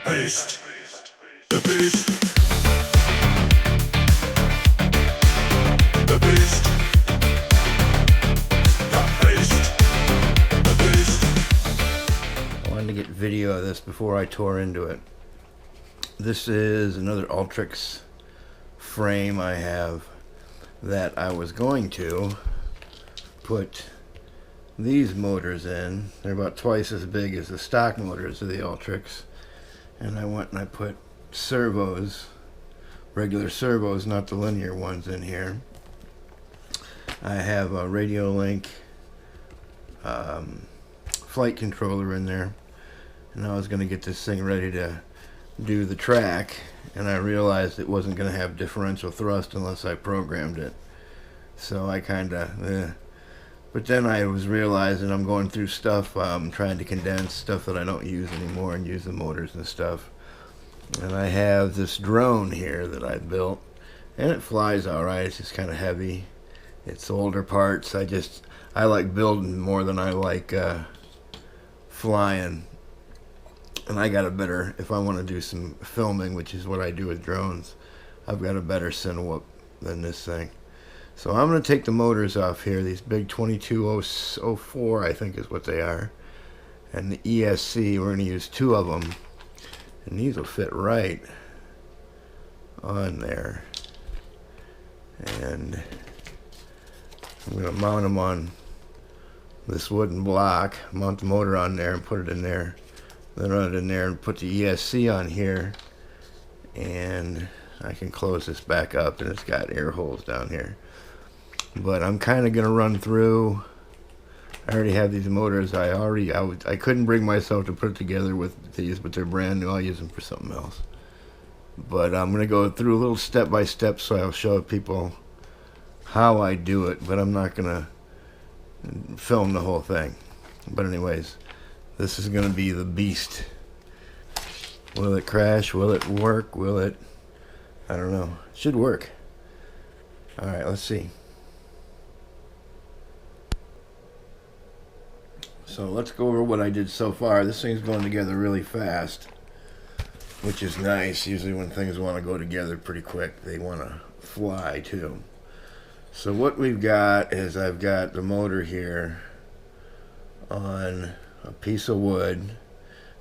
beast, the beast, the beast, the beast, the beast. I wanted to get video of this before I tore into it. This is another Ultrix frame I have that I was going to put these motors in. They're about twice as big as the stock motors of the Ultrix, and I went and I put servos, regular servos, not the linear ones, in here. I have a Radiolink flight controller in there, and I was going to get this thing ready to do the track, and I realized it wasn't going to have differential thrust unless I programmed it. So I kind of but then I was realizing I'm going through stuff, trying to condense stuff that I don't use anymore and use the motors and stuff. And I have this drone here that I built, and it flies alright. It's just kind of heavy. It's older parts. I like building more than I like flying. And I got a better, if I want to do some filming, which is what I do with drones, I've got a better Cinewhoop than this thing. So I'm going to take the motors off here, these big 2204 I think is what they are, and the ESC. We're going to use two of them, and these will fit right on there. And I'm going to mount them on this wooden block, mount the motor on there and put it in there, then run it in there and put the ESC on here, and I can close this back up, and it's got air holes down here. But I'm kind of going to run through. I already have these motors. I couldn't bring myself to put it together with these, but they're brand new. I'll use them for something else. But I'm going to go through a little step by step, so I'll show people how I do it, but I'm not going to film the whole thing. But anyways, this is going to be the beast. Will it crash? Will it work? Will it? I don't know. It should work. Alright, let's see. So let's go over what I did so far. This thing's going together really fast, which is nice. Usually when things want to go together pretty quick, they want to fly too. So what we've got is I've got the motor here on a piece of wood.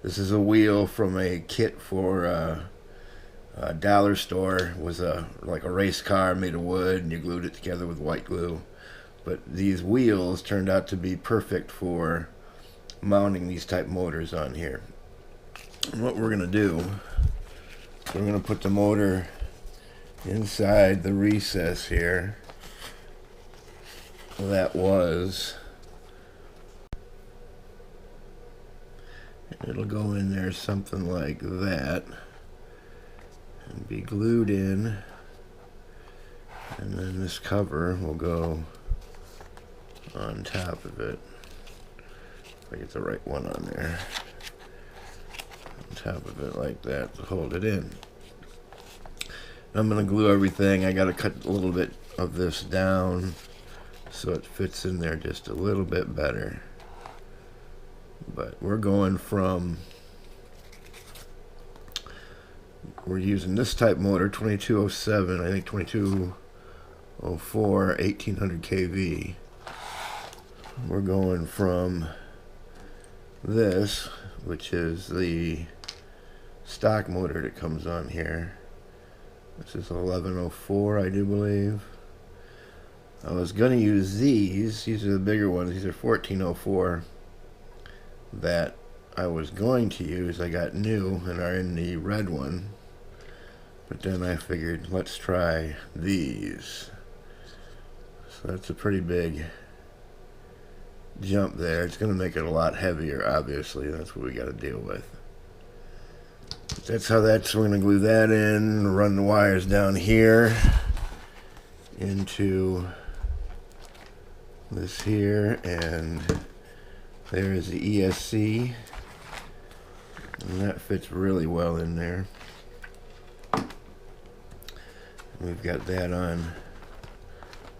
This is a wheel from a kit for a dollar store. It was like a race car made of wood, and you glued it together with white glue. But these wheels turned out to be perfect for mounting these type motors on here. And what we're going to do, we're going to put the motor inside the recess here. That was, it'll go in there something like that and be glued in, and then this cover will go on top of it. If I get the right one on there, on top of it like that to hold it in. I'm going to glue everything. I got to cut a little bit of this down so it fits in there just a little bit better. But we're going from, we're using this type motor, 2207, I think 2204, 1800 kV. We're going from this, which is the stock motor that comes on here. This is 1104, I do believe. I was going to use these are the bigger ones. These are 1404 that I was going to use. I got new and are in the red one, but then I figured let's try these. So that's a pretty big jump there. It's going to make it a lot heavier, obviously. That's what we got to deal with. That's how we're going to glue that in, run the wires down here into this here, and there is the ESC, and that fits really well in there. We've got that on.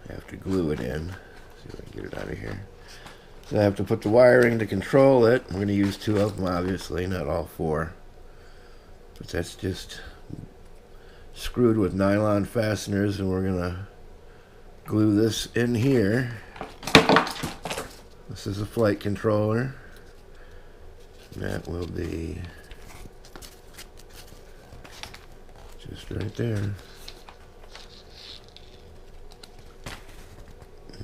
I have to glue it in. See if I can get it out of here. So I have to put the wiring to control it. I'm going to use two of them, obviously, not all four. But that's just screwed with nylon fasteners, and we're gonna glue this in here. This is a flight controller. That will be just right there.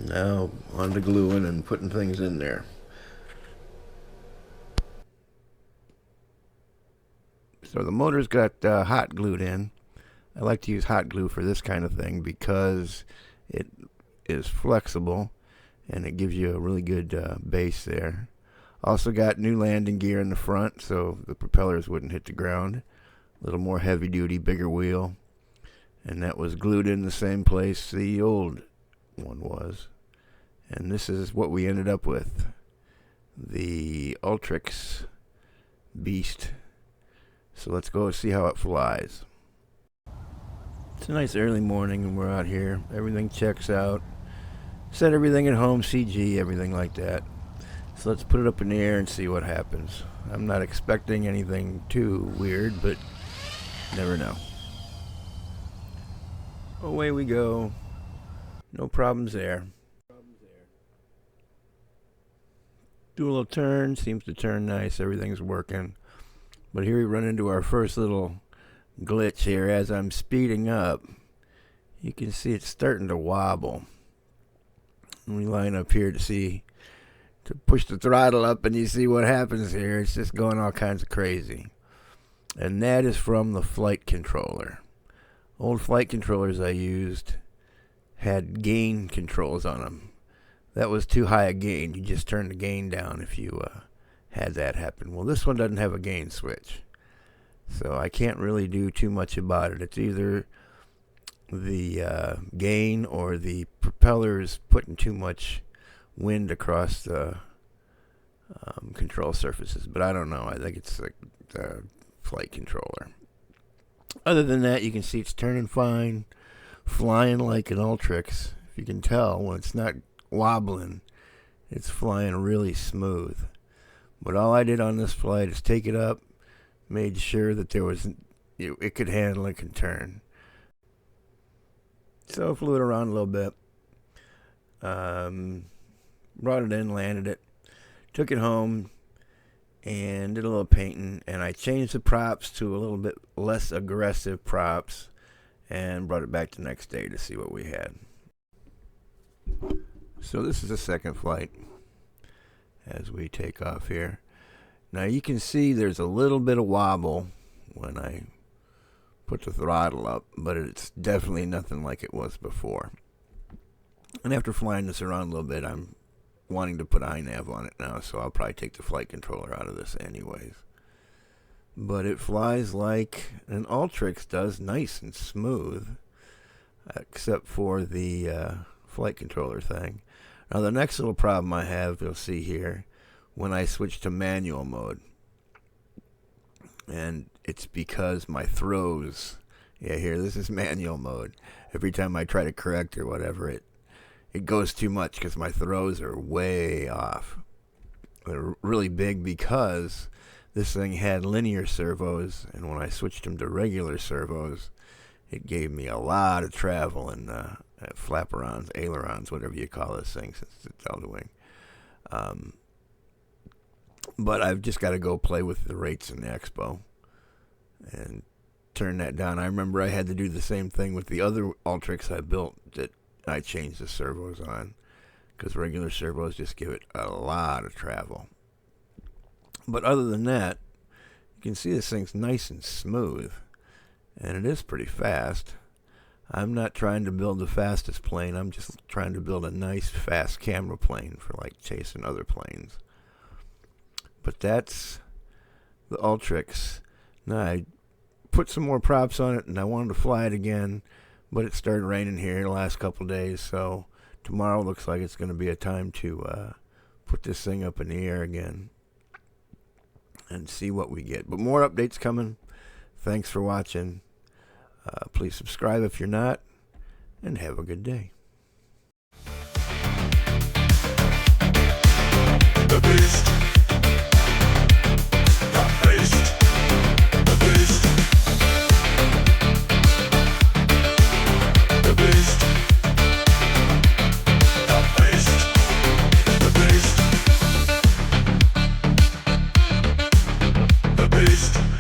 Now on to gluing and putting things in there. So the motor's got hot glued in. I like to use hot glue for this kind of thing because it is flexible and it gives you a really good base there. Also got new landing gear in the front so the propellers wouldn't hit the ground. A little more heavy duty, bigger wheel. And that was glued in the same place the old one was. And this is what we ended up with. The Ultrix Beast. So let's go see how it flies. It's a nice early morning and we're out here. Everything checks out. Set everything at home, CG, everything like that. So let's put it up in the air and see what happens. I'm not expecting anything too weird, but never know. Away we go. No problems there. Do a little turn, seems to turn nice, everything's working. But here we run into our first little glitch here. As I'm speeding up, you can see it's starting to wobble. And we line up here to push the throttle up, and you see what happens here. It's just going all kinds of crazy. And that is from the flight controller. Old flight controllers I used had gain controls on them. That was too high a gain. You just turn the gain down if you had that happen. Well, this one doesn't have a gain switch, so I can't really do too much about it. It's either the gain or the propellers putting too much wind across the control surfaces, but I don't know. I think it's the flight controller. Other than that, you can see it's turning fine, flying like an Ultrix. If you can tell, when it's not wobbling, it's flying really smooth. But all I did on this flight is take it up, made sure that it could handle it, could turn. So flew it around a little bit, brought it in, landed it, took it home, and did a little painting. And I changed the props to a little bit less aggressive props, and brought it back the next day to see what we had. So this is the second flight as we take off here. Now you can see there's a little bit of wobble when I put the throttle up, but it's definitely nothing like it was before. And after flying this around a little bit, I'm wanting to put iNav on it now, so I'll probably take the flight controller out of this anyways. But it flies like an Ultrix does, nice and smooth, except for the flight controller thing. Now the next little problem I have, you'll see here, when I switch to manual mode. And it's because my throws, here, this is manual mode. Every time I try to correct or whatever, it goes too much because my throws are way off. They're really big because this thing had linear servos, and when I switched them to regular servos, it gave me a lot of travel and flaperons, ailerons, whatever you call this thing, since it's Delta Wing. But I've just got to go play with the rates in the Expo and turn that down. I remember I had to do the same thing with the other Ultrix I built that I changed the servos on, because regular servos just give it a lot of travel. But other than that, you can see this thing's nice and smooth, and it is pretty fast. I'm not trying to build the fastest plane. I'm just trying to build a nice, fast camera plane for like chasing other planes. But that's the Ultrix. Now I put some more props on it, and I wanted to fly it again, but it started raining here the last couple days, so tomorrow looks like it's going to be a time to put this thing up in the air again and see what we get. But more updates coming. Thanks for watching. Please subscribe if you're not, and have a good day. The Beast. The Beast. The Beast. beast.